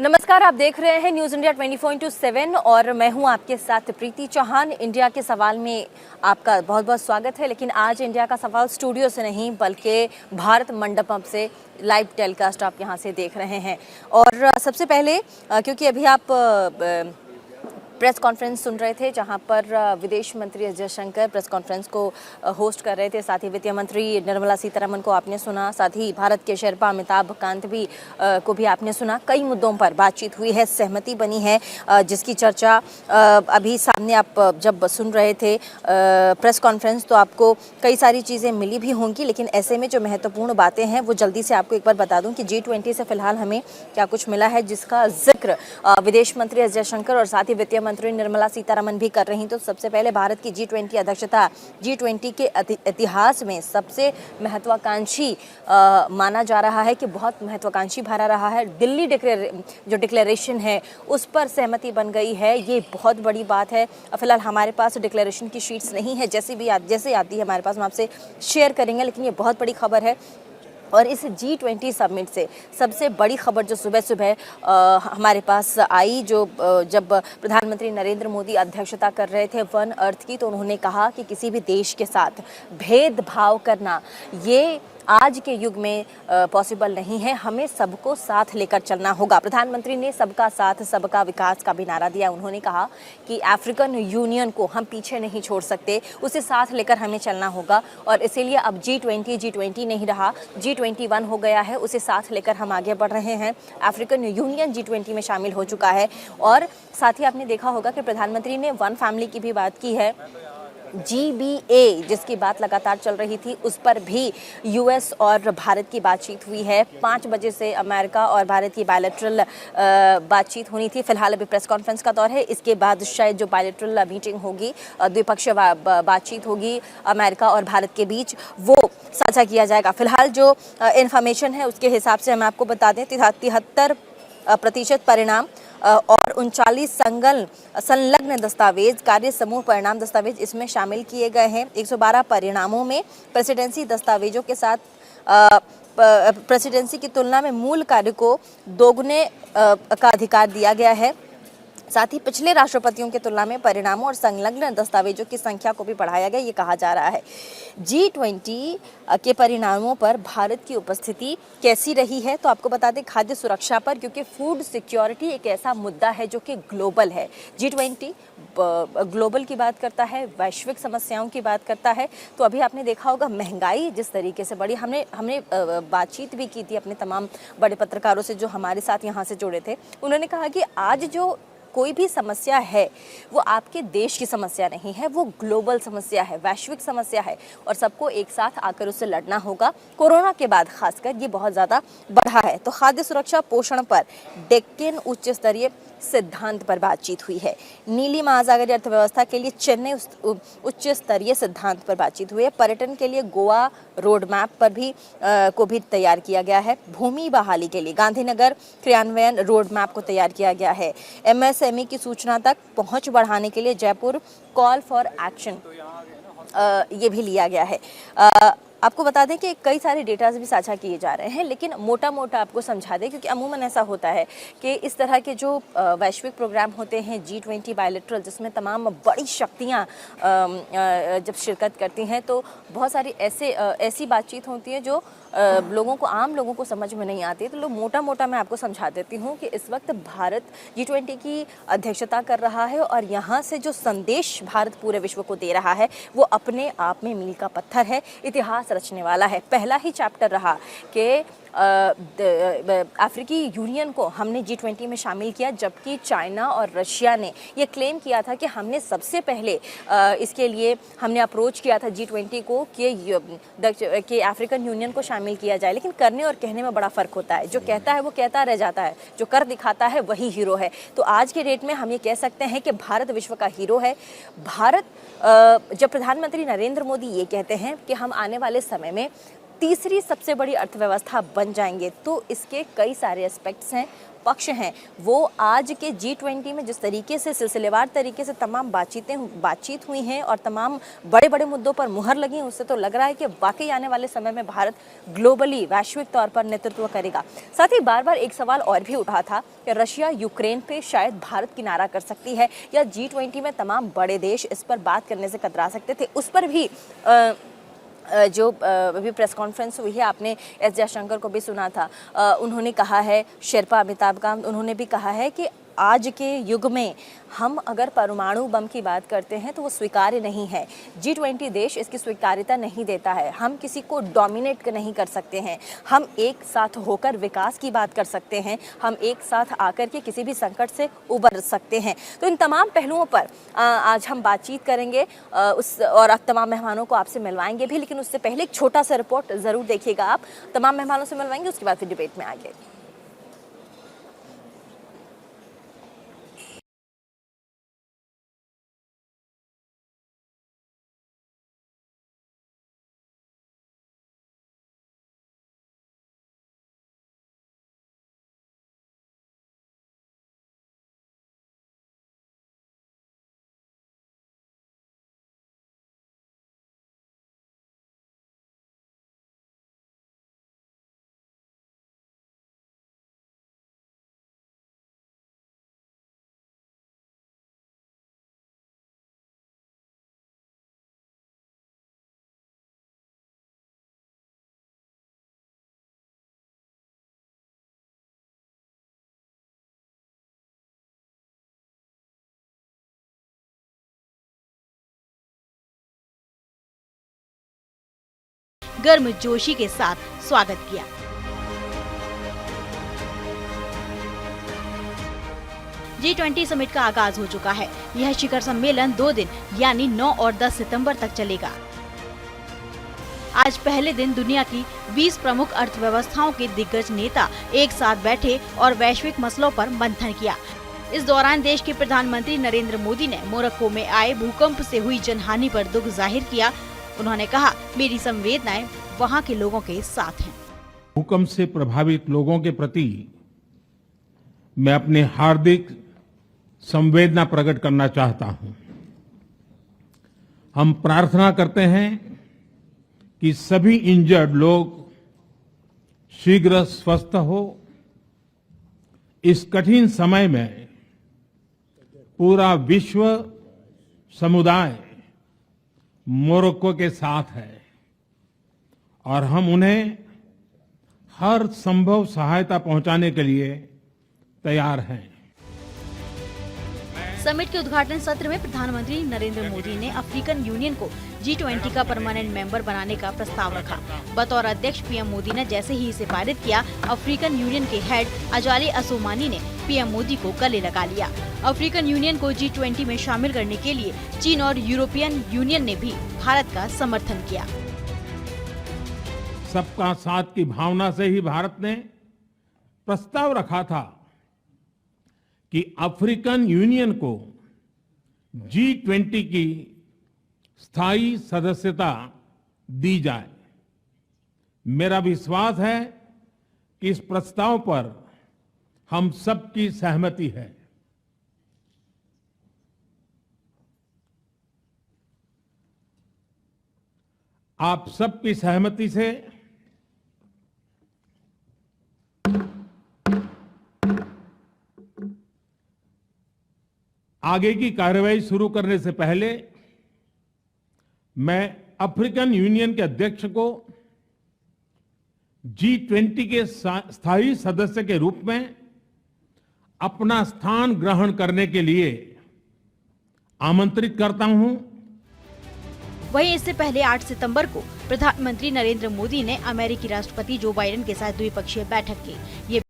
नमस्कार, आप देख रहे हैं न्यूज़ इंडिया 24/7 और मैं हूं आपके साथ प्रीति चौहान। इंडिया के सवाल में आपका बहुत बहुत स्वागत है। लेकिन आज इंडिया का सवाल स्टूडियो से नहीं बल्कि भारत मंडपम से लाइव टेलीकास्ट आप यहां से देख रहे हैं। और सबसे पहले क्योंकि अभी आप प्रेस कॉन्फ्रेंस सुन रहे थे जहां पर विदेश मंत्री एस जयशंकर प्रेस कॉन्फ्रेंस को होस्ट कर रहे थे, साथ ही वित्त मंत्री निर्मला सीतारमण को आपने सुना, साथ ही भारत के शेरपा अमिताभ कांत भी को भी आपने सुना। कई मुद्दों पर बातचीत हुई है, सहमति बनी है, जिसकी चर्चा अभी सामने आप जब सुन रहे थे प्रेस कॉन्फ्रेंस तो आपको कई सारी चीज़ें मिली भी होंगी। लेकिन ऐसे में जो महत्वपूर्ण बातें हैं वो जल्दी से आपको एक बार बता दूं कि G20 से फिलहाल हमें क्या कुछ मिला है, जिसका जिक्र विदेश मंत्री एस जयशंकर और साथ ही वित्त मंत्री निर्मला सीतारमण भी कर रही। तो सबसे पहले भारत की G20 अध्यक्षता G20 के इतिहास में सबसे महत्वाकांक्षी माना जा रहा है कि बहुत महत्वाकांक्षी भरा रहा है। दिल्ली जो डिक्लेरेशन है उस पर सहमति बन गई है, ये बहुत बड़ी बात है। फिलहाल हमारे पास डिक्लेरेशन की शीट्स नहीं है, जैसे आती है हमारे पास हम आपसे शेयर करेंगे, लेकिन ये बहुत बड़ी खबर है। और इस G20 समिट से सबसे बड़ी खबर जो सुबह सुबह हमारे पास आई, जब प्रधानमंत्री नरेंद्र मोदी अध्यक्षता कर रहे थे वन अर्थ की, तो उन्होंने कहा कि किसी भी देश के साथ भेदभाव करना ये आज के युग में पॉसिबल नहीं है। हमें सबको साथ लेकर चलना होगा। प्रधानमंत्री ने सबका साथ सबका विकास का भी नारा दिया। उन्होंने कहा कि अफ्रीकन यूनियन को हम पीछे नहीं छोड़ सकते, उसे साथ लेकर हमें चलना होगा। और इसीलिए अब G20 नहीं रहा, G21 हो गया है, उसे साथ लेकर हम आगे बढ़ रहे हैं। अफ्रीकन यूनियन G20 में शामिल हो चुका है। और साथ ही आपने देखा होगा कि प्रधानमंत्री ने वन फैमिली की भी बात की है। GBA जिसकी बात लगातार चल रही थी, उस पर भी US और भारत की बातचीत हुई है। 5 बजे से अमेरिका और भारत की बायलैटरल बातचीत होनी थी। फिलहाल अभी प्रेस कॉन्फ्रेंस का दौर है, इसके बाद शायद जो बायलैटरल मीटिंग होगी, द्विपक्षीय बातचीत होगी अमेरिका और भारत के बीच, वो साझा किया जाएगा। फिलहाल जो इन्फॉर्मेशन है उसके हिसाब से हम आपको बता दें 73% परिणाम और 39 संलग्न दस्तावेज कार्य समूह परिणाम दस्तावेज इसमें शामिल किए गए हैं। 112 परिणामों में प्रेसिडेंसी दस्तावेजों के साथ प्रेसिडेंसी की तुलना में मूल कार्य को दोगुने का अधिकार दिया गया है। साथ ही पिछले राष्ट्रपतियों की तुलना में परिणामों और संलग्न दस्तावेजों की संख्या को भी बढ़ाया गया, ये कहा जा रहा है। G20 के परिणामों पर भारत की उपस्थिति कैसी रही है, तो आपको बता दें खाद्य सुरक्षा पर, क्योंकि फूड सिक्योरिटी एक ऐसा मुद्दा है जो कि ग्लोबल है। G20 ग्लोबल की बात करता है, वैश्विक समस्याओं की बात करता है। तो अभी आपने देखा होगा महंगाई जिस तरीके से बढ़ी, हमने बातचीत भी की थी अपने तमाम बड़े पत्रकारों से जो हमारे साथ यहाँ से जुड़े थे। उन्होंने कहा कि आज जो कोई भी समस्या है वो आपके देश की समस्या नहीं है, वो ग्लोबल समस्या है, वैश्विक समस्या है और सबको एक साथ आकर उससे लड़ना होगा। कोरोना के बाद खासकर ये बहुत ज़्यादा बढ़ा है। तो खाद्य सुरक्षा पोषण पर डेक्कन उच्च स्तरीय सिद्धांत पर बातचीत हुई है। नीली महासागरीय अर्थव्यवस्था के लिए चेन्नई उच्च स्तरीय सिद्धांत पर बातचीत हुई है। पर्यटन के लिए गोवा रोड मैप पर को भी तैयार किया गया है। भूमि बहाली के लिए गांधीनगर क्रियान्वयन रोड मैप को तैयार किया गया है। MSME की सूचना तक पहुंच बढ़ाने के लिए जयपुर कॉल फॉर एक्शन ये भी लिया गया है। आपको बता दें कि कई सारे डेटाज भी साझा किए जा रहे हैं, लेकिन मोटा मोटा आपको समझा दें, क्योंकि अमूमन ऐसा होता है कि इस तरह के जो वैश्विक प्रोग्राम होते हैं G20 बायलैटरल, जिसमें तमाम बड़ी शक्तियां जब शिरकत करती हैं, तो बहुत सारी ऐसी बातचीत होती है जो आम लोगों को समझ में नहीं आती। तो मोटा मोटा मैं आपको समझा देती हूँ कि इस वक्त भारत G20 की अध्यक्षता कर रहा है और यहाँ से जो संदेश भारत पूरे विश्व को दे रहा है वो अपने आप में मील का पत्थर है, इतिहास रचने वाला है। पहला ही चैप्टर रहा कि अफ्रीकी यूनियन को हमने G20 में शामिल किया, जबकि चाइना और रशिया ने ये क्लेम किया था कि हमने सबसे पहले इसके लिए हमने अप्रोच किया था G20 को कि अफ्रीकन यूनियन को शामिल किया जाए। लेकिन करने और कहने में बड़ा फ़र्क होता है। जो कहता है वो कहता रह जाता है, जो कर दिखाता है वही हीरो है। तो आज के डेट में हम ये कह सकते हैं कि भारत विश्व का हीरो है। भारत जब प्रधानमंत्री नरेंद्र मोदी ये कहते हैं कि हम आने वाले समय में तीसरी सबसे बड़ी अर्थव्यवस्था बन जाएंगे। तो इसके कई सारे एस्पेक्ट्स हैं, पक्ष हैं। वो आज के G20 में जिस तरीके से सिलसिलेवार तरीके से तमाम बातचीत हुई हैं और तमाम बड़े बड़े मुद्दों पर मुहर लगी, उससे तो लग रहा है कि वाकई आने वाले समय में भारत ग्लोबली वैश्विक तौर पर नेतृत्व करेगा। साथ ही बार बार एक सवाल और भी उठा था कि रशिया यूक्रेन पे शायद भारत किनारा कर सकती है या G20 में तमाम बड़े देश इस पर बात करने से कतरा सकते थे। उस पर भी जो अभी प्रेस कॉन्फ्रेंस हुई है, आपने एस जयशंकर को भी सुना था। उन्होंने कहा है, शेरपा अमिताभ कांत, उन्होंने भी कहा है कि आज के युग में हम अगर परमाणु बम की बात करते हैं तो वो स्वीकार्य नहीं है। G20 देश इसकी स्वीकार्यता नहीं देता है। हम किसी को डोमिनेट नहीं कर सकते हैं। हम एक साथ होकर विकास की बात कर सकते हैं। हम एक साथ आकर के किसी भी संकट से उबर सकते हैं। तो इन तमाम पहलुओं पर आज हम बातचीत करेंगे और तमाम मेहमानों को आपसे मिलवाएंगे भी। लेकिन उससे पहले एक छोटा सा रिपोर्ट ज़रूर देखिएगा आप। तमाम मेहमानों से मिलवाएंगे, उसके बाद फिर डिबेट में आगे। गर्मजोशी के साथ स्वागत किया। G20 समिट का आगाज हो चुका है। यह शिखर सम्मेलन 2 दिन यानी 9 और 10 सितंबर तक चलेगा। आज पहले दिन दुनिया की 20 प्रमुख अर्थव्यवस्थाओं के दिग्गज नेता एक साथ बैठे और वैश्विक मसलों पर मंथन किया। इस दौरान देश के प्रधानमंत्री नरेंद्र मोदी ने मोरक्को में आए भूकंप से हुई जनहानि पर दुख जाहिर किया। उन्होंने कहा, मेरी संवेदनाएं वहां के लोगों के साथ हैं। भूकंप से प्रभावित लोगों के प्रति मैं अपनी हार्दिक संवेदना प्रकट करना चाहता हूं। हम प्रार्थना करते हैं कि सभी इंजर्ड लोग शीघ्र स्वस्थ हो। इस कठिन समय में पूरा विश्व समुदाय मोरक्को के साथ है और हम उन्हें हर संभव सहायता पहुंचाने के लिए तैयार हैं। समिट के उद्घाटन सत्र में प्रधानमंत्री नरेंद्र मोदी ने अफ्रीकन यूनियन को G20 का परमानेंट मेंबर बनाने का प्रस्ताव रखा। बतौर अध्यक्ष पीएम मोदी ने जैसे ही इसे पारित किया, अफ्रीकन यूनियन के हेड अजाली असोमानी ने पीएम मोदी को गले लगा लिया। अफ्रीकन यूनियन को G20 में शामिल करने के लिए चीन और यूरोपियन यूनियन ने भी भारत का समर्थन किया। सबका साथ की भावना से ही भारत ने प्रस्ताव रखा था कि अफ्रीकन यूनियन को G20 की स्थायी सदस्यता दी जाए। मेरा विश्वास है कि इस प्रस्ताव पर हम सबकी सहमति है। आप सबकी सहमति से आगे की कार्रवाई शुरू करने से पहले मैं अफ्रीकन यूनियन के अध्यक्ष को G20 के स्थायी सदस्य के रूप में अपना स्थान ग्रहण करने के लिए आमंत्रित करता हूं। वहीं इससे पहले 8 सितंबर को प्रधानमंत्री नरेंद्र मोदी ने अमेरिकी राष्ट्रपति जो बाइडेन के साथ द्विपक्षीय बैठक की। ये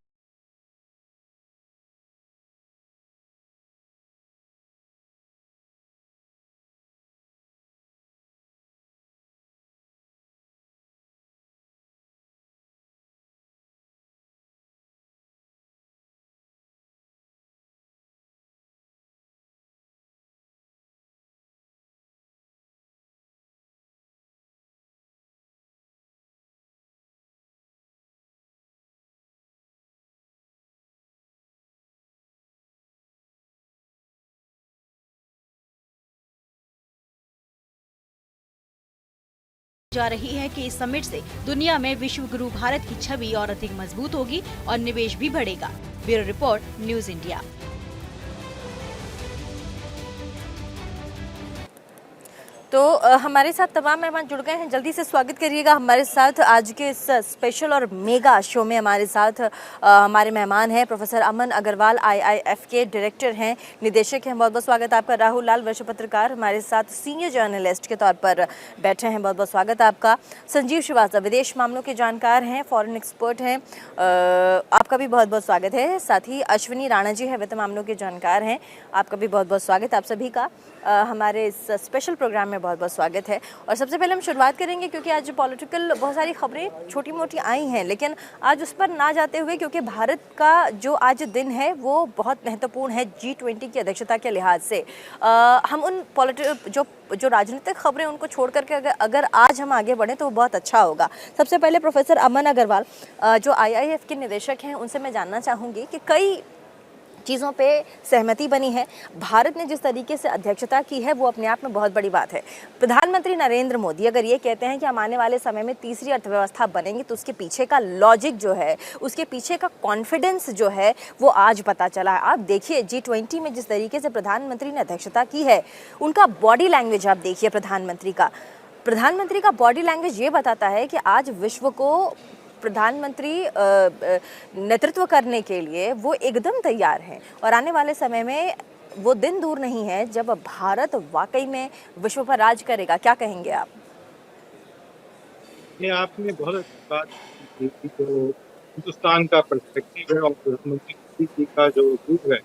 जा रही है कि इस समिट से दुनिया में विश्व गुरु भारत की छवि और अधिक मजबूत होगी और निवेश भी बढ़ेगा। Bureau report, news India. तो हमारे साथ तमाम मेहमान जुड़ गए हैं, जल्दी से स्वागत करिएगा हमारे साथ। आज के इस स्पेशल और मेगा शो में हमारे साथ हमारे मेहमान हैं प्रोफेसर अमन अग्रवाल, आईआईएफ के डायरेक्टर हैं, निदेशक हैं। बहुत बहुत स्वागत आपका। राहुल लाल, वरिष्ठ पत्रकार, हमारे साथ सीनियर जर्नलिस्ट के तौर पर बैठे हैं। बहुत बहुत स्वागत आपका। संजीव श्रीवास्तव, विदेश मामलों के जानकार हैं, फॉरेन एक्सपर्ट हैं, आपका भी बहुत बहुत स्वागत है। साथ ही अश्विनी राणा जी हैं, वित्त मामलों के जानकार हैं, आपका भी बहुत बहुत स्वागत। आप सभी का हमारे इस स्पेशल प्रोग्राम में बहुत बहुत स्वागत है। और सबसे पहले हम शुरुआत करेंगे क्योंकि आज पॉलिटिकल बहुत सारी खबरें छोटी मोटी आई हैं, लेकिन आज उस पर ना जाते हुए, क्योंकि भारत का जो आज दिन है वो बहुत महत्वपूर्ण है G20 की अध्यक्षता के लिहाज से। हम उन जो राजनीतिक खबरें उनको छोड़ करके अगर आज हम आगे बढ़ें तो वो बहुत अच्छा होगा। सबसे पहले प्रोफेसर अमन अग्रवाल, जो आईआईएफ के निदेशक हैं, उनसे मैं जानना चाहूँगी कि कई चीज़ों पे सहमति बनी है। भारत ने जिस तरीके से अध्यक्षता की है वो अपने आप में बहुत बड़ी बात है। प्रधानमंत्री नरेंद्र मोदी अगर ये कहते हैं कि हम आने वाले समय में तीसरी अर्थव्यवस्था बनेंगे, तो उसके पीछे का लॉजिक जो है, उसके पीछे का कॉन्फिडेंस जो है, वो आज पता चला है। आप देखिए G20 में जिस तरीके से प्रधानमंत्री ने अध्यक्षता की है, उनका बॉडी लैंग्वेज आप देखिए। प्रधानमंत्री का बॉडी लैंग्वेज ये बताता है कि आज विश्व को प्रधानमंत्री नेतृत्व करने के लिए वो एकदम तैयार हैं और आने वाले समय में वो दिन दूर नहीं है जब भारत वाकई में विश्व पर राज करेगा। क्या कहेंगे आप? ये आपने बहुत अच्छी बात की कि जो हिंदुस्तान का पर्सपेक्टिव है और प्रधानमंत्री मोदी जी का जो रूप है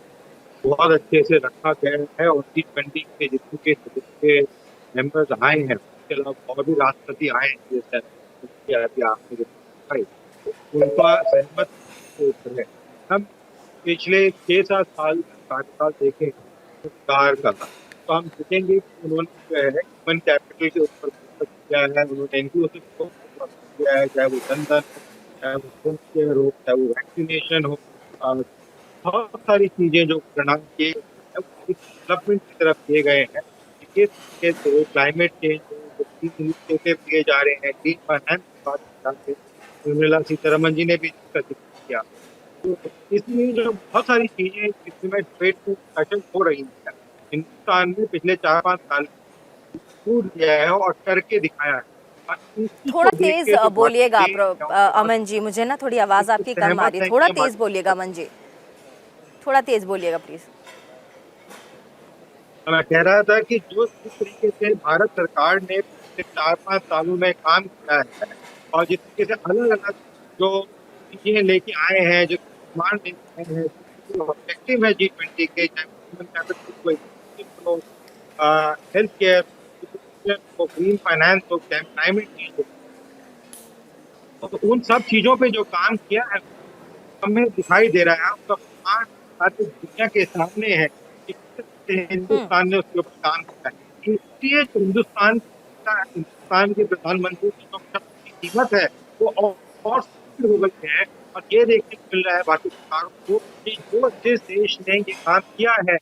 बहुत अच्छे से रखा गया है। और G20 के जितने के सदस्य मेंबर्स आए हैं, उसके अलावा और भी राष्ट्रपति आए हैं, जैसे आपने जो उनका सहमत है। हम पिछले 6-7 साल कार्यकाल देखें सरकार का, तो हम देखेंगे कि उन्होंने जो है ह्यूमन कैपिटल के ऊपर फोकस किया है, उन्होंने इंक्लूसिव को फोकस किया है, चाहे वो जनधन हो, चाहे वो हेल्थ केयर हो, चाहे वो वैक्सीनेशन हो, बहुत सारी चीजें जो प्रणाम किए डेवलपमेंट की तरफ किए गए हैं। क्लाइमेट चेंज इनिशिएटिव किए जा रहे हैं, ग्रीन फाइनेंस की बात की जाती है, निर्मला सीतारमण जी ने भी इसका जिक्र किया। तो इसमें जो बहुत सारी चीजें इसमें ट्रेड डिस्कशन हो रही है, हिंदुस्तान ने पिछले 4-5 साल छूट दिया है और करके दिखाया है। थोड़ा तेज बोलिएगा अमन जी, मुझे ना थोड़ी आवाज आपकी कम आ रही है। थोड़ा तेज बोलिएगा अमन जी, थोड़ा तेज बोलिएगा प्लीज। मैं कह रहा था कि जो जिस तरीके से भारत सरकार ने पिछले 4-5 सालों में काम किया है और जिस तरीके से अलग अलग जो चीजें लेके आए हैं, जो निर्माण लेके आए हैं, जो ऑब्जेक्टिव है G20 के, चाहे हेल्थ केयर हो, ग्रीन फाइनेंस हो, चाहे क्लाइमेट चेंज हो, तो उन सब चीजों पे जो काम किया है हमें दिखाई दे रहा है। उसका दुनिया के सामने है कि हिंदुस्तान ने उसके ऊपर काम किया है। इसलिए हिंदुस्तान के प्रधानमंत्री की जो कीमत है वो और हो गई है। और ये देखने को मिल रहा है बाकी सरकारों को कि जो जिस देश ने ये काम किया है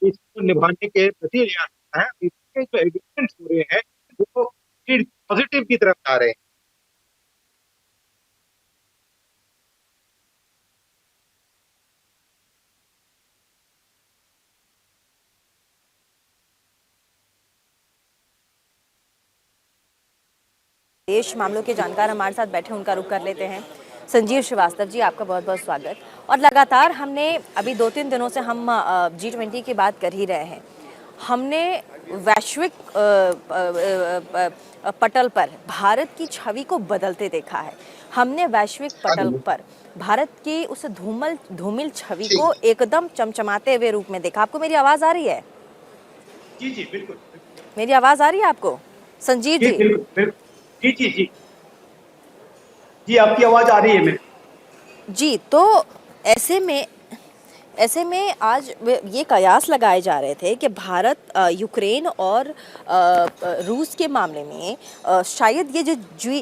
इसको निभाने के प्रति है, इसके जो एग्रीमेंट्स हो रहे हैं वो पॉजिटिव की तरफ जा रहे हैं। देश मामलों के जानकार हमारे साथ बैठे, उनका रुख कर लेते हैं। संजीव श्रीवास्तव जी, आपका बहुत बहुत स्वागत। और लगातार हमने अभी 2-3 दिनों से हम G20 की बात कर ही रहे हैं। हमने वैश्विक पटल पर भारत की छवि को बदलते देखा है। हमने वैश्विक पटल पर भारत की उस धूमिल छवि को एकदम चमचमाते हुए रूप में देखा। आपको मेरी आवाज आ रही है? जी जी बिल्कुल। मेरी आवाज आ रही है आपको संजीव जी? बिल्कुल। जी जी जी जी, आपकी आवाज आ रही है मेरे जी। तो ऐसे में आज ये कयास लगाए जा रहे थे कि भारत यूक्रेन और रूस के मामले में शायद ये जो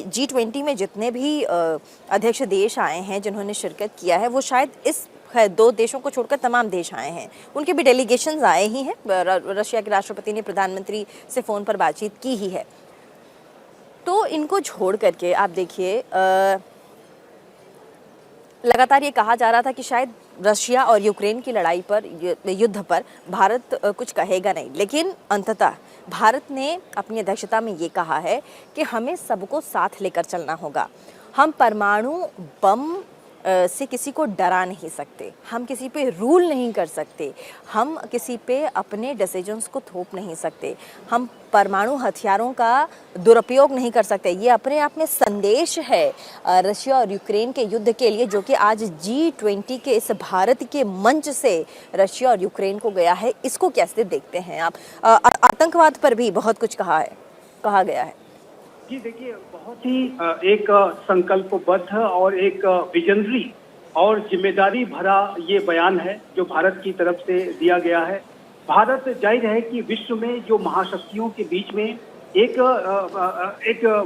G20 में जितने भी अध्यक्ष देश आए हैं जिन्होंने शिरकत किया है, वो शायद इस 2 देशों को छोड़कर तमाम देश आए हैं। उनके भी डेलीगेशंस आए ही हैं। रशिया के राष्ट्रपति ने प्रधानमंत्री से फ़ोन पर बातचीत की ही है। तो इनको छोड़ करके आप देखिए लगातार ये कहा जा रहा था कि शायद रशिया और यूक्रेन की लड़ाई पर, युद्ध पर भारत कुछ कहेगा नहीं, लेकिन अंततः भारत ने अपनी अध्यक्षता में ये कहा है कि हमें सबको साथ लेकर चलना होगा। हम परमाणु बम से किसी को डरा नहीं सकते, हम किसी पे रूल नहीं कर सकते, हम किसी पे अपने डिसीजंस को थोप नहीं सकते, हम परमाणु हथियारों का दुरुपयोग नहीं कर सकते। ये अपने आप में संदेश है रशिया और यूक्रेन के युद्ध के लिए, जो कि आज G20 के इस भारत के मंच से रशिया और यूक्रेन को गया है। इसको कैसे देखते हैं आप? आतंकवाद पर भी बहुत कुछ कहा गया है। जी देखिए, बहुत ही एक संकल्पबद्ध और एक विजनरी और जिम्मेदारी भरा ये बयान है जो भारत की तरफ से दिया गया है। भारत जाहिर है कि विश्व में जो महाशक्तियों के बीच में एक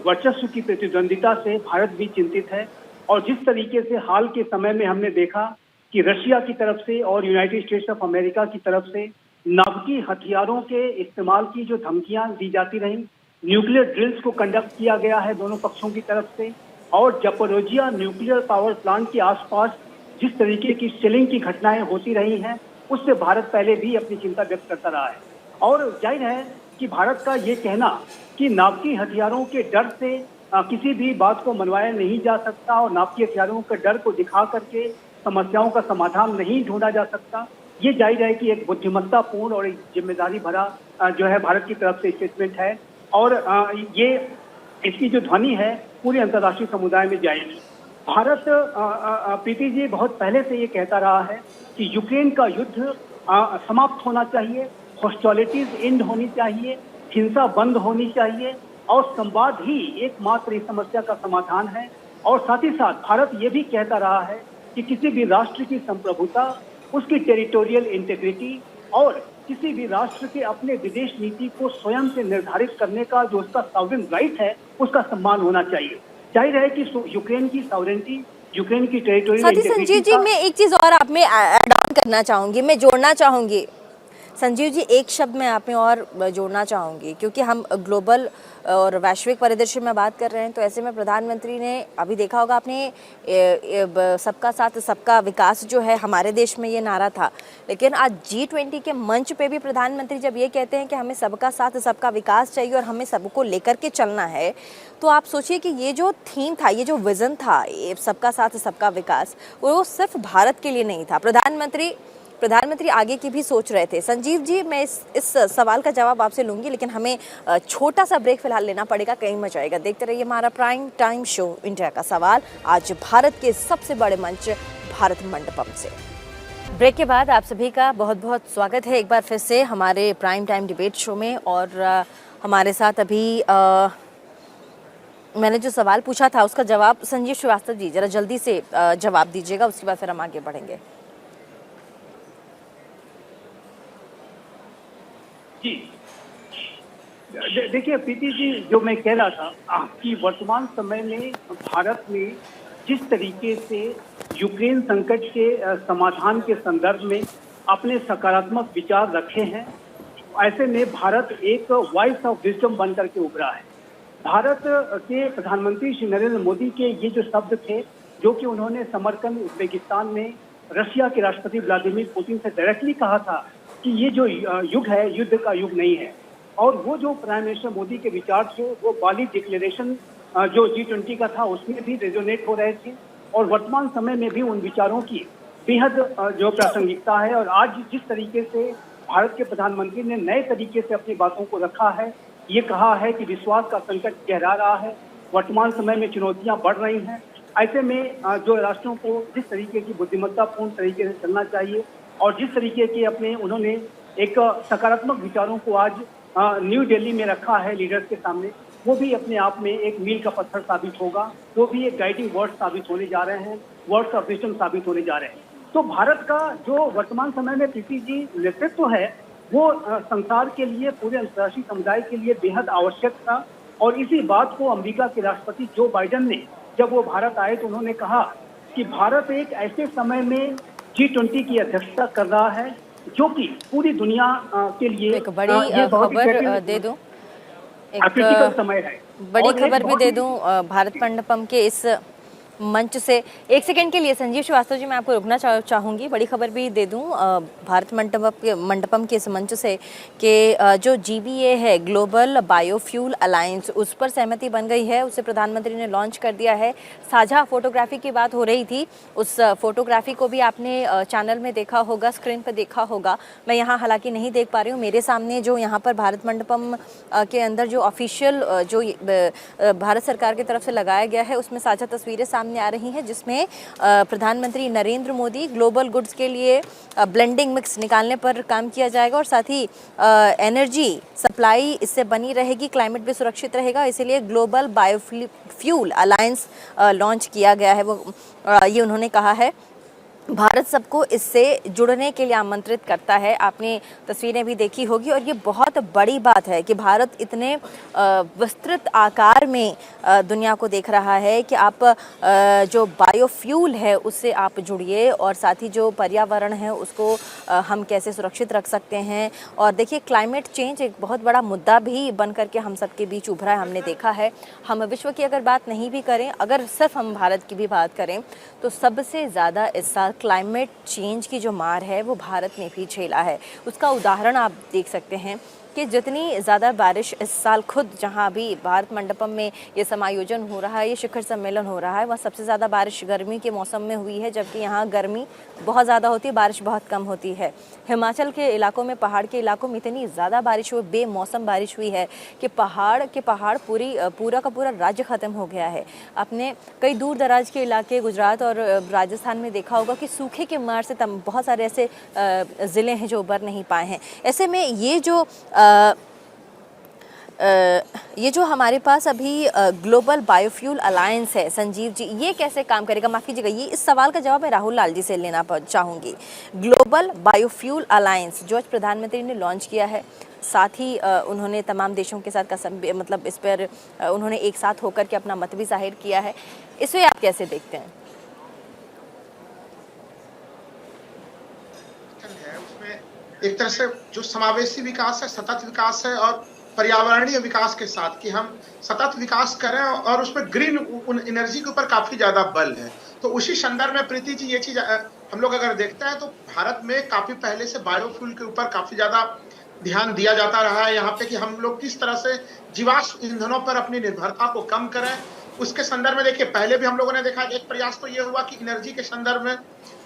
वर्चस्व की प्रतिद्वंदिता से भारत भी चिंतित है। और जिस तरीके से हाल के समय में हमने देखा कि रशिया की तरफ से और यूनाइटेड स्टेट्स ऑफ अमेरिका की तरफ से नाभिकीय हथियारों के इस्तेमाल की जो धमकियां दी जाती रहीं, न्यूक्लियर ड्रिल्स को कंडक्ट किया गया है दोनों पक्षों की तरफ से, और जापोरोजिया न्यूक्लियर पावर प्लांट के आसपास जिस तरीके की शेलिंग की घटनाएं होती रही हैं, उससे भारत पहले भी अपनी चिंता व्यक्त करता रहा है। और जाहिर है कि भारत का ये कहना कि नाभिकीय हथियारों के डर से किसी भी बात को मनवाया नहीं जा सकता और नाभिकीय हथियारों के डर को दिखा करके समस्याओं का समाधान नहीं ढूंढा जा सकता, ये जाहिर है कि एक बुद्धिमत्तापूर्ण और एक जिम्मेदारी भरा जो है भारत की तरफ से स्टेटमेंट है। और ये इसकी जो ध्वनि है पूरे अंतर्राष्ट्रीय समुदाय में जाएगी। भारत प्रीति जी बहुत पहले से ये कहता रहा है कि यूक्रेन का युद्ध समाप्त होना चाहिए, हॉस्टिलिटीज एंड होनी चाहिए, हिंसा बंद होनी चाहिए और संवाद ही एकमात्र इस समस्या का समाधान है। और साथ ही साथ भारत ये भी कहता रहा है कि किसी भी राष्ट्र की संप्रभुता, उसकी टेरिटोरियल इंटीग्रिटी और किसी भी राष्ट्र के अपने विदेश नीति को स्वयं से निर्धारित करने का जो उसका सॉवरेन राइट है, उसका सम्मान होना चाहिए। जाहिर है कि यूक्रेन की सॉवरेनिटी, यूक्रेन की टेरिटोरियल इंटीग्रिटी। संजीव जी, मैं एक चीज और आप में ऐड ऑन करना चाहूंगी, मैं जोड़ना चाहूंगी। संजीव जी, एक शब्द मैं आप में और जोड़ना चाहूंगी, क्योंकि हम ग्लोबल और वैश्विक परिदृश्य में बात कर रहे हैं, तो ऐसे में प्रधानमंत्री ने अभी देखा होगा आपने सबका साथ सबका विकास जो है हमारे देश में ये नारा था, लेकिन आज G20 के मंच पे भी प्रधानमंत्री जब ये कहते हैं कि हमें सबका साथ सबका विकास चाहिए और हमें सबको लेकर के चलना है, तो आप सोचिए कि ये जो थीम था, ये जो विजन था, सबका साथ सबका विकास, वो सिर्फ भारत के लिए नहीं था। प्रधानमंत्री आगे की भी सोच रहे थे। संजीव जी, मैं इस सवाल का जवाब आपसे लूंगी, लेकिन हमें छोटा सा ब्रेक फिलहाल लेना पड़ेगा, कहीं मच जाएगा। देखते रहिए हमारा प्राइम टाइम शो इंडिया का सवाल, आज भारत के सबसे बड़े मंच भारत मंडपम से। ब्रेक के बाद आप सभी का बहुत बहुत स्वागत है एक बार फिर से हमारे प्राइम टाइम डिबेट शो में। और हमारे साथ अभी मैंने जो सवाल पूछा था उसका जवाब संजीव श्रीवास्तव जी जरा जल्दी से जवाब दीजिएगा, उसके बाद फिर हम आगे बढ़ेंगे। जी देखिए प्रीति जी, जो मैं कह रहा था कि वर्तमान समय में भारत ने जिस तरीके से यूक्रेन संकट के समाधान के संदर्भ में अपने सकारात्मक विचार रखे हैं, ऐसे में भारत एक वॉइस ऑफ विजडम बनकर के उभरा है। भारत के प्रधानमंत्री श्री नरेंद्र मोदी के ये जो शब्द थे, जो कि उन्होंने समरकंद उज्बेकिस्तान में रशिया के राष्ट्रपति व्लादिमीर पुतिन से डायरेक्टली कहा था कि ये जो युग है, युद्ध का युग नहीं है। और वो जो प्राइम मिनिस्टर मोदी के विचार थे, वो बाली डिक्लेरेशन जो G20 का था उसमें भी रेजोनेट हो रहे थे, और वर्तमान समय में भी उन विचारों की बेहद जो प्रासंगिकता है। और आज जिस तरीके से भारत के प्रधानमंत्री ने नए तरीके से अपनी बातों को रखा है, ये कहा है कि विश्वास का संकट गहरा रहा है, वर्तमान समय में चुनौतियां बढ़ रही हैं, ऐसे में जो राष्ट्रों को जिस तरीके की बुद्धिमत्तापूर्ण तरीके से चलना चाहिए और जिस तरीके के अपने उन्होंने एक सकारात्मक विचारों को आज न्यू दिल्ली में रखा है लीडर्स के सामने, वो भी अपने आप में एक मील का पत्थर साबित होगा, वो भी एक गाइडिंग वर्ड साबित होने जा रहे हैं, वर्ड्स ऑफ विजडम साबित होने जा रहे हैं। तो भारत का जो वर्तमान समय में प्रीति जी नेतृत्व है, वो संसार के लिए, पूरे अंतर्राष्ट्रीय समुदाय के लिए बेहद आवश्यक था। और इसी बात को अमेरिका के राष्ट्रपति जो बाइडेन ने, जब वो भारत आए तो उन्होंने कहा कि भारत एक ऐसे समय में G20 की अध्यक्षता कर रहा है जो कि पूरी दुनिया के लिए एक बड़ी खबर दे दूं, क्रिटिकल समय है। बड़ी और एक खबर भी बहुत दे ही दूं भारत मंडपम के इस मंच से। एक सेकंड के लिए संजीव श्रीवास्तव जी, मैं आपको रुकना चाहूंगी। बड़ी खबर भी दे दूं भारत मंडपम के इस मंच से कि जो GBA है, ग्लोबल बायोफ्यूल अलायंस, उस पर सहमति बन गई है। उसे प्रधानमंत्री ने लॉन्च कर दिया है। साझा फोटोग्राफी की बात हो रही थी, उस फोटोग्राफी को भी आपने चैनल में देखा होगा, स्क्रीन पर देखा होगा। मैं यहाँ हालांकि नहीं देख पा रही हूँ। मेरे सामने जो यहाँ पर भारत मंडपम के अंदर जो ऑफिशियल जो भारत सरकार की तरफ से लगाया गया है, उसमें साझा तस्वीरें सामने आ रही हैं, जिसमें प्रधानमंत्री नरेंद्र मोदी ग्लोबल गुड्स के लिए ब्लेंडिंग मिक्स निकालने पर काम किया जाएगा और साथ ही एनर्जी सप्लाई इससे बनी रहेगी, क्लाइमेट भी सुरक्षित रहेगा, इसीलिए ग्लोबल बायोफ्यूल अलायंस लॉन्च किया गया है। वो ये उन्होंने कहा है। भारत सबको इससे जुड़ने के लिए आमंत्रित करता है। आपने तस्वीरें भी देखी होगी और ये बहुत बड़ी बात है कि भारत इतने विस्तृत आकार में दुनिया को देख रहा है कि आप जो बायोफ्यूल है उससे आप जुड़िए और साथ ही जो पर्यावरण है उसको हम कैसे सुरक्षित रख सकते हैं। और देखिए, क्लाइमेट चेंज एक बहुत बड़ा मुद्दा भी बन करके हम सबके बीच उभरा है, हमने देखा है। हम विश्व की अगर बात नहीं भी करें, अगर सिर्फ हम भारत की भी बात करें, तो सबसे ज़्यादा इस साल क्लाइमेट चेंज की जो मार है वो भारत ने भी झेला है। उसका उदाहरण आप देख सकते हैं कि जितनी ज़्यादा बारिश इस साल, खुद जहां भी भारत मंडपम में ये समायोजन हो रहा है, ये शिखर सम्मेलन हो रहा है, वह सबसे ज़्यादा बारिश गर्मी के मौसम में हुई है, जबकि यहाँ गर्मी बहुत ज़्यादा होती है, बारिश बहुत कम होती है। हिमाचल के इलाकों में, पहाड़ के इलाकों में इतनी ज़्यादा बारिश हुई, बेमौसम बारिश हुई है कि पहाड़ पूरा का पूरा राज्य ख़त्म हो गया है। आपने कई दूर दराज के इलाके गुजरात और राजस्थान में देखा होगा कि सूखे के मार से बहुत सारे ऐसे ज़िले हैं जो उबर नहीं पाए हैं। ऐसे में ये जो हमारे पास अभी ग्लोबल बायोफ्यूल अलायंस है, संजीव जी, ये कैसे काम करेगा? माफ़ कीजिएगा, ये इस सवाल का जवाब मैं राहुल लाल जी से लेना चाहूँगी। ग्लोबल बायोफ्यूल अलायंस जो आज प्रधानमंत्री ने लॉन्च किया है, साथ ही उन्होंने तमाम देशों के साथ मतलब इस पर उन्होंने एक साथ होकर के अपना मत भी जाहिर किया है। इसे आप कैसे देखते हैं? एक तरह से जो समावेशी विकास है, सतत विकास है और पर्यावरणीय विकास के साथ कि हम सतत विकास करें और उसमें ग्रीन एनर्जी के ऊपर काफी ज्यादा बल है। तो उसी संदर्भ में प्रीति जी, ये चीज हम लोग अगर देखते हैं तो भारत में काफी पहले से बायोफ्यूल के ऊपर काफी ज्यादा ध्यान दिया जाता रहा है यहाँ पे कि हम लोग किस तरह से जीवाश्म ईंधनों पर अपनी निर्भरता को कम करें। उसके संदर्भ में देखिए, पहले भी हम लोगों ने देखा एक प्रयास तो ये हुआ कि एनर्जी के संदर्भ में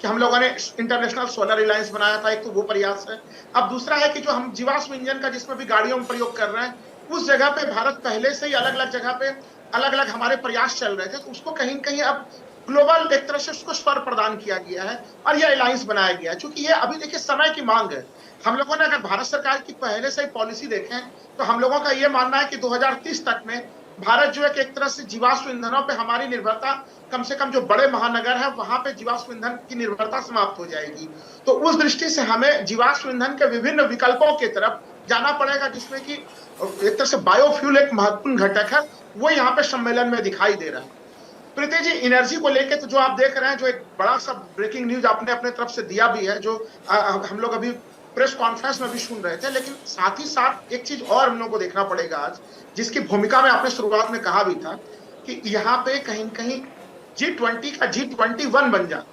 कि हम लोगों ने इंटरनेशनल सोलर अलायंस बनाया था, एक तो वो प्रयास है। अब दूसरा है कि जो हम जीवाश्म ईंधन का जिसमें भी गाड़ियों में प्रयोग कर रहे हैं, उस जगह पे भारत पहले से ही अलग अलग जगह पे अलग अलग हमारे प्रयास चल रहे थे, तो उसको कहीं कहीं अब ग्लोबल एक तरह से उसको स्वर प्रदान किया गया है और यह अलायंस बनाया गया है। चूंकि ये अभी देखिए समय की मांग है। हम लोगों ने अगर भारत सरकार की पहले से ही पॉलिसी देखें तो हम लोगों का ये मानना है कि 2030 तक में भारत जो है कि एक तरह से जीवाश्म ईंधनों पे हमारी निर्भरता, कम से कम जो बड़े महानगर है वहां पे जीवाश्म ईंधन की निर्भरता समाप्त हो जाएगी। तो उस दृष्टि से हमें जीवाश्म ईंधन के विभिन्न विकल्पों की तरफ जाना पड़ेगा, जिसमें कि एक तरह से बायोफ्यूल एक महत्वपूर्ण घटक है, वो यहाँ पे सम्मेलन में दिखाई दे रहा है। प्रीति जी, एनर्जी को लेके तो जो आप देख रहे हैं, जो एक बड़ा सा ब्रेकिंग न्यूज आपने अपने तरफ से दिया भी है, जो हम लोग अभी प्रेस कॉन्फ्रेंस में भी सुन रहे थे, लेकिन साथ ही साथ एक चीज और हम लोग को देखना पड़ेगा आज, जिसकी भूमिका में आपने शुरुआत में कहा भी था कि यहाँ पे कहीं कहीं G20 का G21 बन जाना,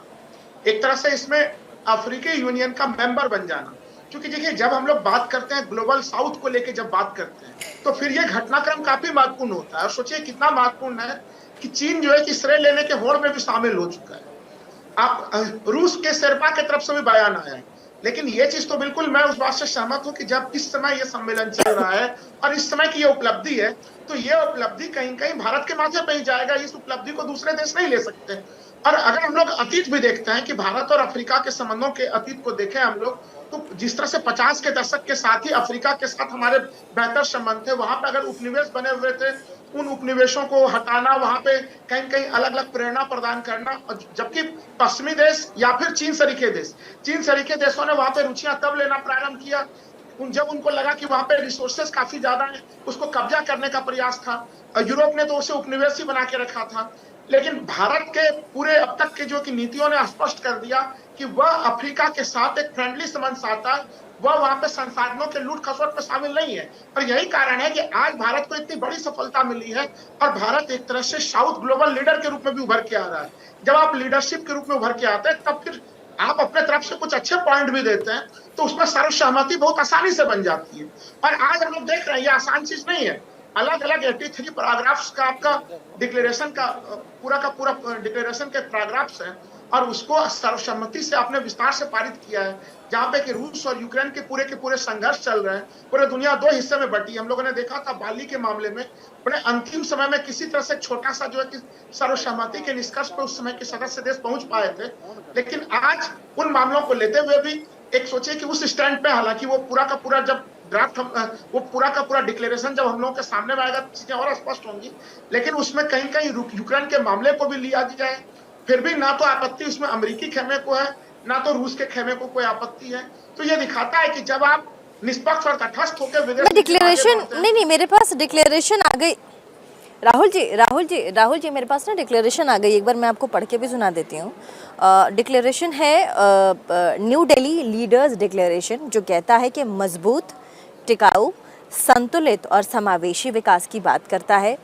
एक तरह से इसमें अफ्रीकी यूनियन का मेंबर बन जाना। क्योंकि देखिए, जब हम लोग बात करते हैं ग्लोबल साउथ को लेके, जब बात करते हैं तो फिर ये घटनाक्रम काफी महत्वपूर्ण होता है। और सोचिए कितना महत्वपूर्ण है कि चीन जो है कि श्रेय लेने के होड़ में भी शामिल हो चुका है। आप रूस के शेरपा की तरफ से भी बयान आया है, लेकिन ये चीज तो बिल्कुल मैं उस बात से सहमत हूं कि जब इस समय ये सम्मेलन चल रहा है और इस समय की ये उपलब्धि है, तो ये उपलब्धि कहीं कहीं भारत के माथे पे ही जाएगा। इस उपलब्धि को दूसरे देश नहीं ले सकते। और अगर हम लोग अतीत भी देखते हैं कि भारत और अफ्रीका के संबंधों के अतीत को देखें हम लोग, तो जिस तरह से 50 के दशक के साथ ही अफ्रीका के साथ हमारे बेहतर संबंध थे, वहां पे अगर उपनिवेश बने हुए थे, उन उपनिवेशों को हटाना, वहां पे कहीं कहीं अलग अलग प्रेरणा प्रदान करना, जबकि पश्चिमी देश या फिर चीन सरीखे देशों ने वहां पे रुचियां तब लेना प्रारंभ किया जब उनको लगा कि वहां पे रिसोर्सेज काफी ज्यादा है, उसको कब्जा करने का प्रयास था। यूरोप ने तो उसे उपनिवेश ही बना के रखा था। लेकिन भारत के पूरे अब तक के जो कि नीतियों ने स्पष्ट कर दिया कि वह अफ्रीका के साथ एक फ्रेंडली संबंध चाहता है, वह वहां पे संसाधनों के लूट खसोट में शामिल नहीं है। और यही कारण है कि आज भारत को इतनी बड़ी सफलता मिली है और भारत एक तरह से साउथ ग्लोबल लीडर के रूप में भी उभर के आ रहा है। जब आप लीडरशिप के रूप में उभर के आते हैं तब फिर आप अपने तरफ से कुछ अच्छे पॉइंट भी देते हैं तो उसमें सर्वसहमति बहुत आसानी से बन जाती है। और आज हम लोग देख रहे हैं ये आसान चीज नहीं है। अलग अलग 83 पैराग्राफ्स का आपका डिक्लेरेशन का पूरा डिक्लेरेशन के पैराग्राफ्स हैं और उसको सर्वसम्मति से आपने विस्तार से पारित किया है, जहां पे कि रूस और यूक्रेन के पूरे संघर्ष चल रहे हैं। पूरे दुनिया दो हिस्से में बटी। हम लोगों ने देखा था बाली के मामले में बड़े अंतिम समय में किसी तरह से छोटा सा जो है कि सर्वसम्मति के निष्कर्ष पे उस समय के सदस्य देश पहुंच पाए थे। लेकिन आज उन मामलों को लेते हुए भी एक सोचिए कि उस स्टैंड पे, हालांकि वो पूरा का पूरा जब ड्राफ्ट वो पूरा का पूरा डिक्लेरेशन जब हम लोगों के सामने में आएगा चीजें और स्पष्ट होंगी, लेकिन उसमें कहीं कहीं यूक्रेन के मामले को भी लिया जाए। फिर भी ना तो आपत्ति उसमें अमेरिकी खेमे को है, ना तो रूस के खेमे को कोई आपत्ति है। तो ये दिखाता है कि जब आप निष्पक्ष और तटस्थ होकर विदेश डिक्लेरेशन नहीं, मेरे पास डिक्लेरेशन आ गई। राहुल जी मेरे पास ना डिक्लेरेशन आ गई, एक बार मैं आपको पढ़ के भी सुना देती हूँ। डिक्लेरेशन है न्यू दिल्ली लीडर्स डिक्लेरेशन, जो कहता है कि मजबूत, टिकाऊ, संतुलित और समावेशी विकास की बात करता है।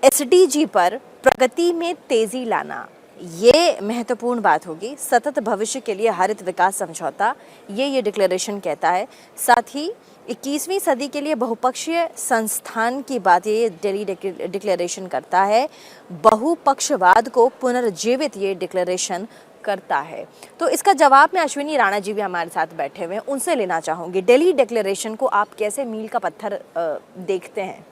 एसडीजी पर प्रगति में तेजी लाना, ये महत्वपूर्ण बात होगी। सतत भविष्य के लिए हरित विकास समझौता, ये डिक्लेरेशन कहता है। साथ ही 21वीं सदी के लिए बहुपक्षीय संस्थान की बात ये दिल्ली डिक्लेरेशन करता है। बहुपक्षवाद को पुनर्जीवित ये डिक्लेरेशन करता है। तो इसका जवाब मैं अश्विनी राणा जी भी हमारे साथ बैठे हुए हैं, उनसे लेना चाहूँगी। दिल्ली डिक्लेरेशन को आप कैसे मील का पत्थर देखते हैं?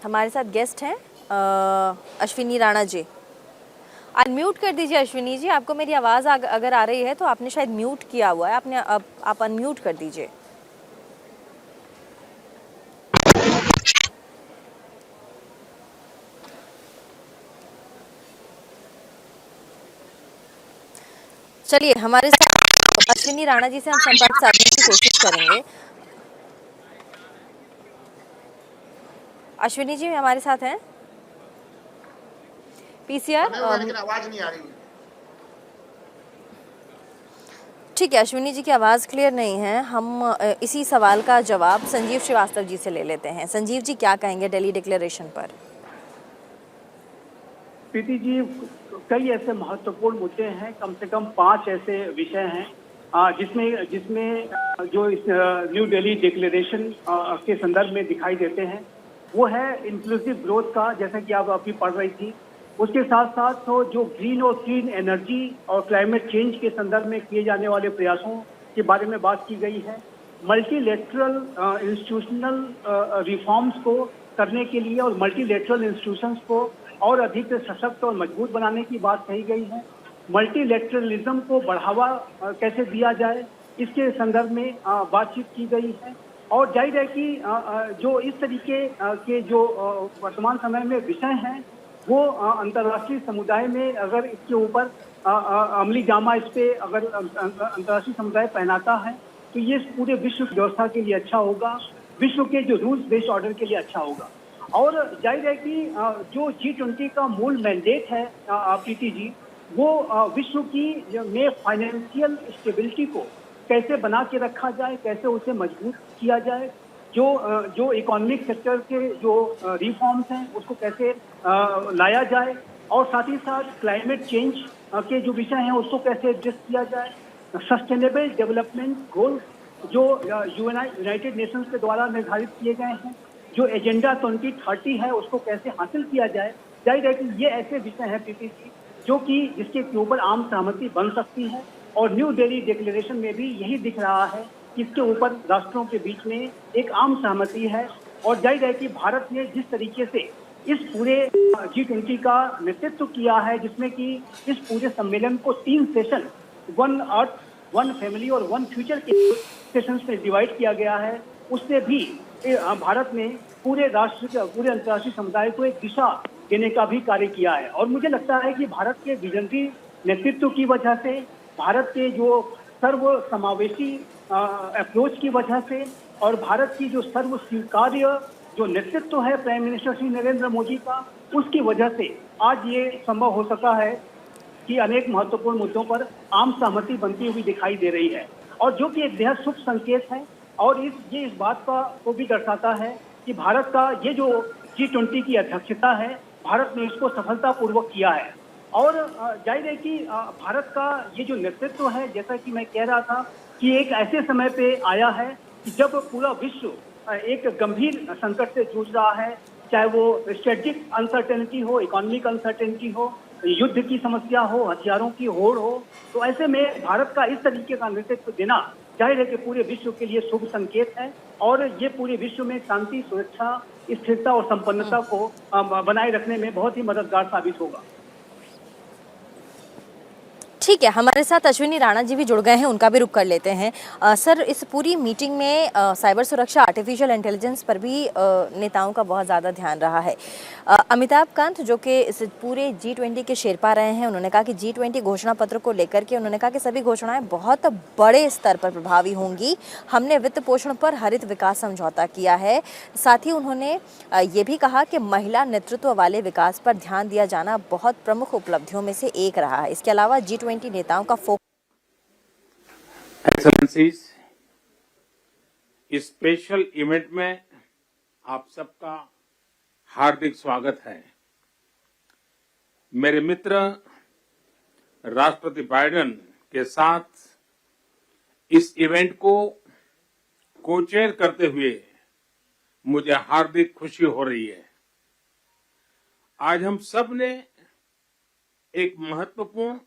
हमारे साथ गेस्ट हैं अश्विनी राणा जी। अनम्यूट कर दीजिए अश्विनी जी, आपको मेरी आवाज़ अगर आ रही है तो आपने शायद म्यूट किया हुआ है, आपने आप अनम्यूट कर दीजिए। चलिए, हमारे साथ अश्विनी राणा जी से हम संपर्क साधने की कोशिश करेंगे। अश्विनी जी हमारे साथ हैं? पीसीआर लेकिन आवाज नहीं आ रही। ठीक है, अश्विनी जी की आवाज़ क्लियर नहीं है। हम इसी सवाल का जवाब संजीव श्रीवास्तव जी से ले लेते हैं। संजीव जी क्या कहेंगे दिल्ली डिक्लेरेशन पर? प्रीति जी, कई ऐसे महत्वपूर्ण मुद्दे हैं, कम से कम 5 ऐसे विषय हैं जिसमें जो इस न्यू दिल्ली डिक्लेरेशन के संदर्भ में दिखाई देते हैं। वो है इंक्लूसिव ग्रोथ का, जैसा कि आप अभी पढ़ रही थी। उसके साथ साथ तो जो ग्रीन और क्लीन एनर्जी और क्लाइमेट चेंज के संदर्भ में किए जाने वाले प्रयासों के बारे में बात की गई है। मल्टीलेटरल इंस्टीट्यूशनल रिफॉर्म्स को करने के लिए और मल्टीलेटरल इंस्टीट्यूशंस को और अधिक सशक्त और मजबूत बनाने की बात कही गई है। मल्टीलेटरलिज्म को बढ़ावा कैसे दिया जाए, इसके संदर्भ में बातचीत की गई है। और जाहिर है कि जो इस तरीके के जो वर्तमान समय में विषय हैं, वो अंतर्राष्ट्रीय समुदाय में अगर इसके ऊपर अमली जामा इस पे अगर अंतर्राष्ट्रीय समुदाय पहनाता है तो ये पूरे विश्व की व्यवस्था के लिए अच्छा होगा, विश्व के जो रूल्स बेस्ड ऑर्डर के लिए अच्छा होगा। और जाहिर है कि जो G20 का मूल मैंडेट है प्रीति जी, वो विश्व की में फाइनेंशियल स्टेबिलिटी को कैसे बना के रखा जाए, कैसे उसे मजबूत किया जाए, जो इकोनॉमिक सेक्टर के जो रिफॉर्म्स हैं उसको कैसे लाया जाए, और साथ ही साथ क्लाइमेट चेंज के जो विषय हैं उसको कैसे एड्रेस किया जाए, सस्टेनेबल डेवलपमेंट गोल्स जो यूनाइटेड नेशंस के द्वारा निर्धारित किए गए हैं, जो एजेंडा 2030 है उसको कैसे हासिल किया जाए। जाहिर है कि ये ऐसे विषय हैं प्रीति जी जो कि जिसके ऊपर आम सहमति बन सकती है, और न्यू दिल्ली डिक्लेरेशन में भी यही दिख रहा है कि इसके ऊपर राष्ट्रों के बीच में एक आम सहमति है। और जाहिर है कि भारत ने जिस तरीके से इस पूरे G20 का नेतृत्व किया है, जिसमें कि इस पूरे सम्मेलन को 3 सेशन, 1 अर्थ, 1 फैमिली और 1 फ्यूचर के सेशंस में डिवाइड किया गया है, उससे भी भारत ने पूरे अंतर्राष्ट्रीय समुदाय को एक दिशा देने का भी कार्य किया है। और मुझे लगता है कि भारत के विजनरी नेतृत्व की वजह से, भारत के जो सर्व समावेशी अप्रोच की वजह से और भारत की जो सर्व स्वीकार्य जो नेतृत्व है प्राइम मिनिस्टर श्री नरेंद्र मोदी का, उसकी वजह से आज ये संभव हो सका है कि अनेक महत्वपूर्ण मुद्दों पर आम सहमति बनती हुई दिखाई दे रही है, और जो कि एक बेहद शुभ संकेत है। और ये इस बात को भी दर्शाता है कि भारत का ये जो G20 की अध्यक्षता है, भारत ने इसको सफलतापूर्वक किया है। और जाहिर है कि भारत का ये जो नेतृत्व है, जैसा कि मैं कह रहा था कि एक ऐसे समय पे आया है कि जब पूरा विश्व एक गंभीर संकट से जूझ रहा है, चाहे वो स्ट्रेटेजिक अनसर्टेनिटी हो, इकोनॉमिक अनसर्टेनिटी हो, युद्ध की समस्या हो, हथियारों की होड़ हो। तो ऐसे में भारत का इस तरीके का नेतृत्व देना जाहिर है कि पूरे विश्व के लिए शुभ संकेत है, और ये पूरे विश्व में शांति, सुरक्षा, स्थिरता और संपन्नता को बनाए रखने में बहुत ही मददगार साबित होगा। ठीक है, हमारे साथ अश्विनी राणा जी भी जुड़ गए हैं, उनका भी रुख कर लेते हैं। सर, इस पूरी मीटिंग में साइबर सुरक्षा, आर्टिफिशियल इंटेलिजेंस पर भी नेताओं का बहुत ज़्यादा ध्यान रहा है। अमिताभ कांत जो कि इस पूरे G20 के शेरपा रहे हैं, उन्होंने कहा कि G20 घोषणा पत्र को लेकर के उन्होंने कहा कि सभी घोषणाएं बहुत बड़े स्तर पर प्रभावी होंगी। हमने वित्त पोषण पर हरित विकास समझौता किया है। साथ ही उन्होंने ये भी कहा कि महिला नेतृत्व वाले विकास पर ध्यान दिया जाना बहुत प्रमुख उपलब्धियों में से एक रहा है। इसके अलावा G20 नेताओं का एक्सेलेंसीज, इस स्पेशल इवेंट में आप सबका हार्दिक स्वागत है। मेरे मित्र राष्ट्रपति बाइडेन के साथ इस इवेंट को को-चेयर करते हुए मुझे हार्दिक खुशी हो रही है। आज हम सब ने एक महत्वपूर्ण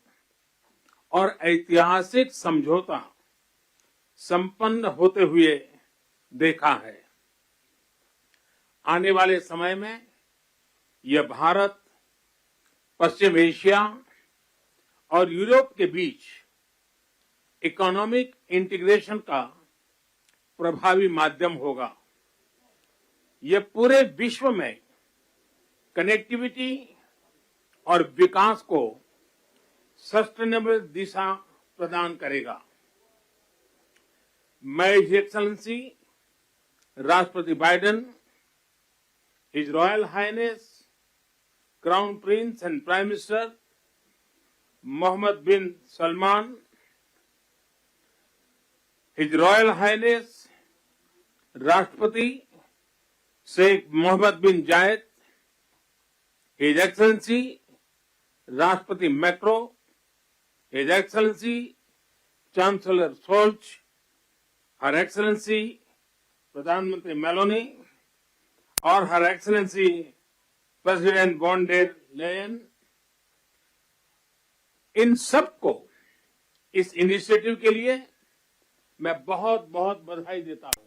और ऐतिहासिक समझौता संपन्न होते हुए देखा है। आने वाले समय में यह भारत, पश्चिम एशिया और यूरोप के बीच इकोनॉमिक इंटीग्रेशन का प्रभावी माध्यम होगा। यह पूरे विश्व में कनेक्टिविटी और विकास को सस्टेनेबल दिशा प्रदान करेगा। मैं हिज एक्सेलेंसी राष्ट्रपति Biden, his royal highness crown prince and prime minister Mohammed bin Salman, his royal highness राष्ट्रपति Sheikh Mohammed bin Zayed, his excellency राष्ट्रपति Macron, his excellency chancellor Scholz, her excellency प्रधानमंत्री Meloni और her excellency president von der Leyen, इन सबको इस initiative के लिए मैं बहुत बहुत बधाई देता हूं।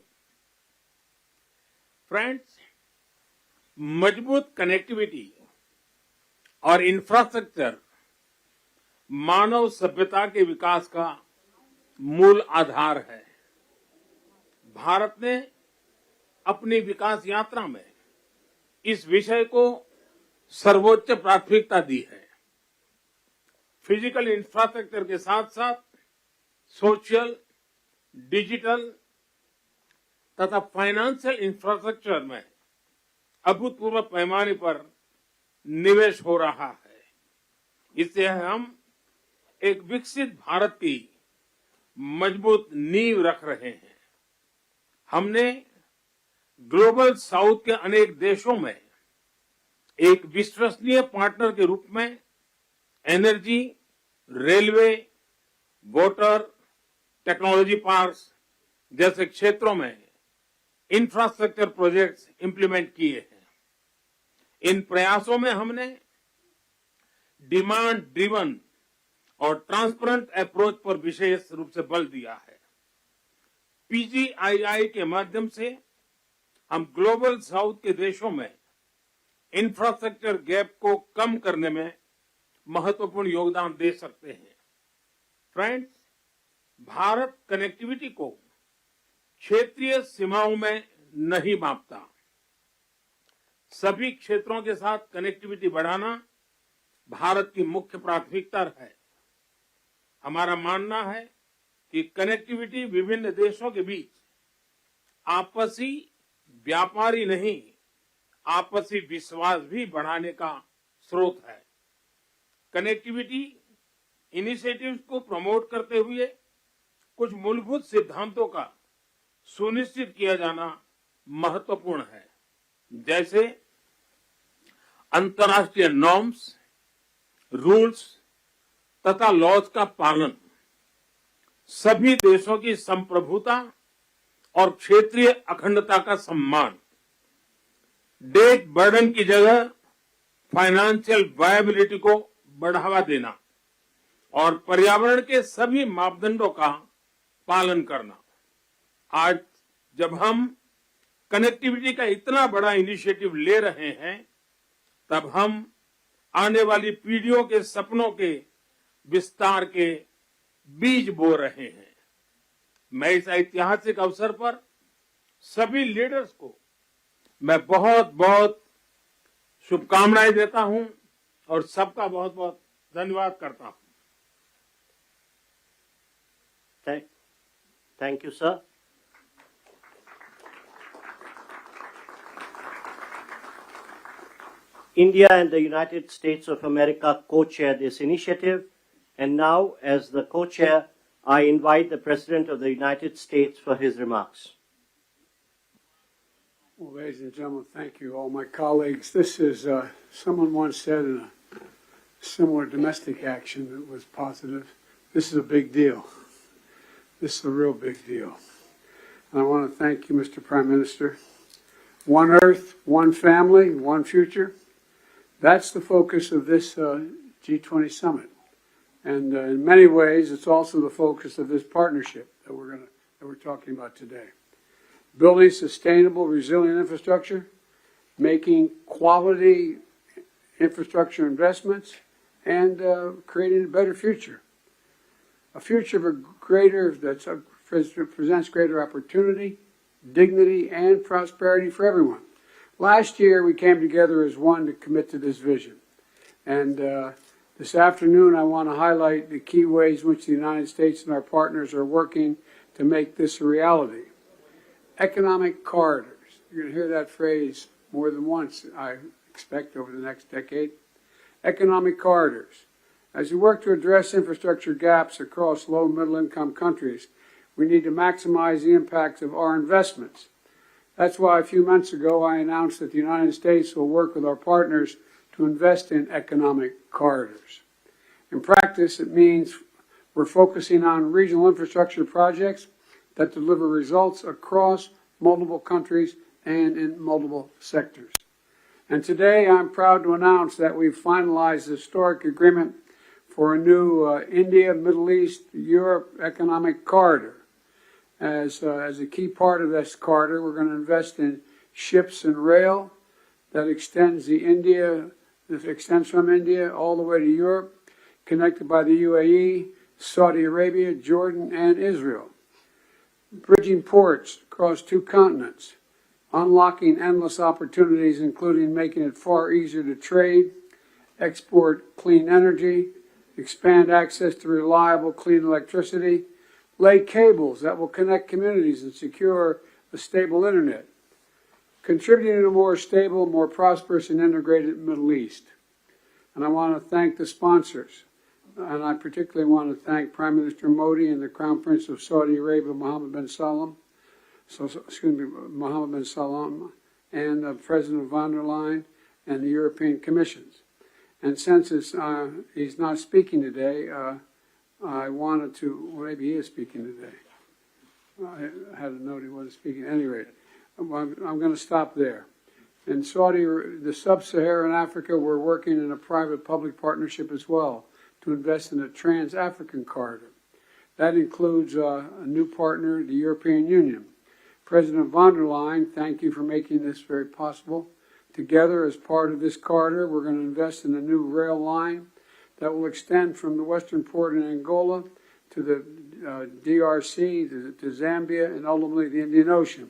फ्रेंड्स, मजबूत कनेक्टिविटी और इंफ्रास्ट्रक्चर मानव सभ्यता के विकास का मूल आधार है। भारत ने अपनी विकास यात्रा में इस विषय को सर्वोच्च प्राथमिकता दी है। फिजिकल इंफ्रास्ट्रक्चर के साथ साथ सोशल, डिजिटल तथा फाइनेंशियल इंफ्रास्ट्रक्चर में अभूतपूर्व पैमाने पर निवेश हो रहा है। इससे हम एक विकसित भारत की मजबूत नींव रख रहे हैं। हमने ग्लोबल साउथ के अनेक देशों में एक विश्वसनीय पार्टनर के रूप में energy, railway, water, technology parks जैसे क्षेत्रों में इंफ्रास्ट्रक्चर प्रोजेक्ट्स इंप्लीमेंट किए हैं। इन प्रयासों में हमने डिमांड ड्रिवन और ट्रांसपेरेंट अप्रोच पर विशेष रूप से बल दिया है। PGII के माध्यम से हम ग्लोबल साउथ के देशों में इंफ्रास्ट्रक्चर गैप को कम करने में महत्वपूर्ण योगदान दे सकते हैं। फ्रेंड्स, भारत कनेक्टिविटी को क्षेत्रीय सीमाओं में नहीं मापता। सभी क्षेत्रों के साथ कनेक्टिविटी बढ़ाना भारत की मुख्य प्राथमिकता है। हमारा मानना है कि कनेक्टिविटी विभिन्न देशों के बीच आपसी व्यापार ही नहीं, आपसी विश्वास भी बढ़ाने का स्रोत है। कनेक्टिविटी इनिशिएटिव्स को प्रमोट करते हुए कुछ मूलभूत सिद्धांतों का सुनिश्चित किया जाना महत्वपूर्ण है, जैसे अंतर्राष्ट्रीय नॉर्म्स, रूल्स तथा लॉज का पालन, सभी देशों की संप्रभुता और क्षेत्रीय अखंडता का सम्मान, डेट बर्डन की जगह फाइनेंशियल वायबिलिटी को बढ़ावा देना और पर्यावरण के सभी मापदंडों का पालन करना। आज जब हम कनेक्टिविटी का इतना बड़ा इनिशिएटिव ले रहे हैं, तब हम आने वाली पीढ़ियों के सपनों के विस्तार के बीज बो रहे हैं। मैं इस ऐतिहासिक अवसर पर सभी लीडर्स को मैं बहुत बहुत शुभकामनाएं देता हूं और सबका बहुत बहुत धन्यवाद करता हूं। Thank you, sir. India and the United States of America co-chair this initiative, and now, as the co-chair, I invite the President of the United States for his remarks. Well, ladies and gentlemen, thank you, all my colleagues. This is, someone once said in a similar domestic action that was positive, this is a big deal. This is a real big deal. And I want to thank you, Mr. Prime Minister. One Earth, one family, one future. That's the focus of this G20 summit. And in many ways, it's also the focus of this partnership that we're talking about today. Building sustainable, resilient infrastructure, making quality infrastructure investments, and creating a better future. A future that presents greater opportunity, dignity, and prosperity for everyone. Last year, we came together as one to commit to this vision. And this afternoon, I want to highlight the key ways in which the United States and our partners are working to make this a reality. Economic corridors. You're going to hear that phrase more than once, I expect, over the next decade. Economic corridors. As we work to address infrastructure gaps across low- and middle-income countries, we need to maximize the impact of our investments. That's why a few months ago I announced that the United States will work with our partners to invest in economic corridors. In practice, it means we're focusing on regional infrastructure projects that deliver results across multiple countries and in multiple sectors. And today I'm proud to announce that we've finalized a historic agreement for a new India, Middle East, Europe economic corridor. As a key part of this corridor, we're going to invest in ships and rail that extends from India all the way to Europe, connected by the UAE, Saudi Arabia, Jordan, and Israel. Bridging ports across 2 continents, unlocking endless opportunities, including making it far easier to trade, export clean energy, expand access to reliable, clean electricity, lay cables that will connect communities and secure a stable internet, contributing to a more stable, more prosperous, and integrated Middle East. And I want to thank the sponsors, and I particularly want to thank Prime Minister Modi and the Crown Prince of Saudi Arabia, Mohammed bin Salman, and President von der Leyen and the European Commissions. And since he's not speaking today, I wanted to, well, maybe he is speaking today. I had a note he wasn't speaking. At any rate, I'm going to stop there. In the sub-Saharan Africa, we're working in a private-public partnership as well to invest in a trans-African corridor. That includes a new partner, the European Union. President von der Leyen, thank you for making this very possible. Together, as part of this corridor, we're going to invest in a new rail line that will extend from the western port in Angola to the DRC, to Zambia, and ultimately the Indian Ocean.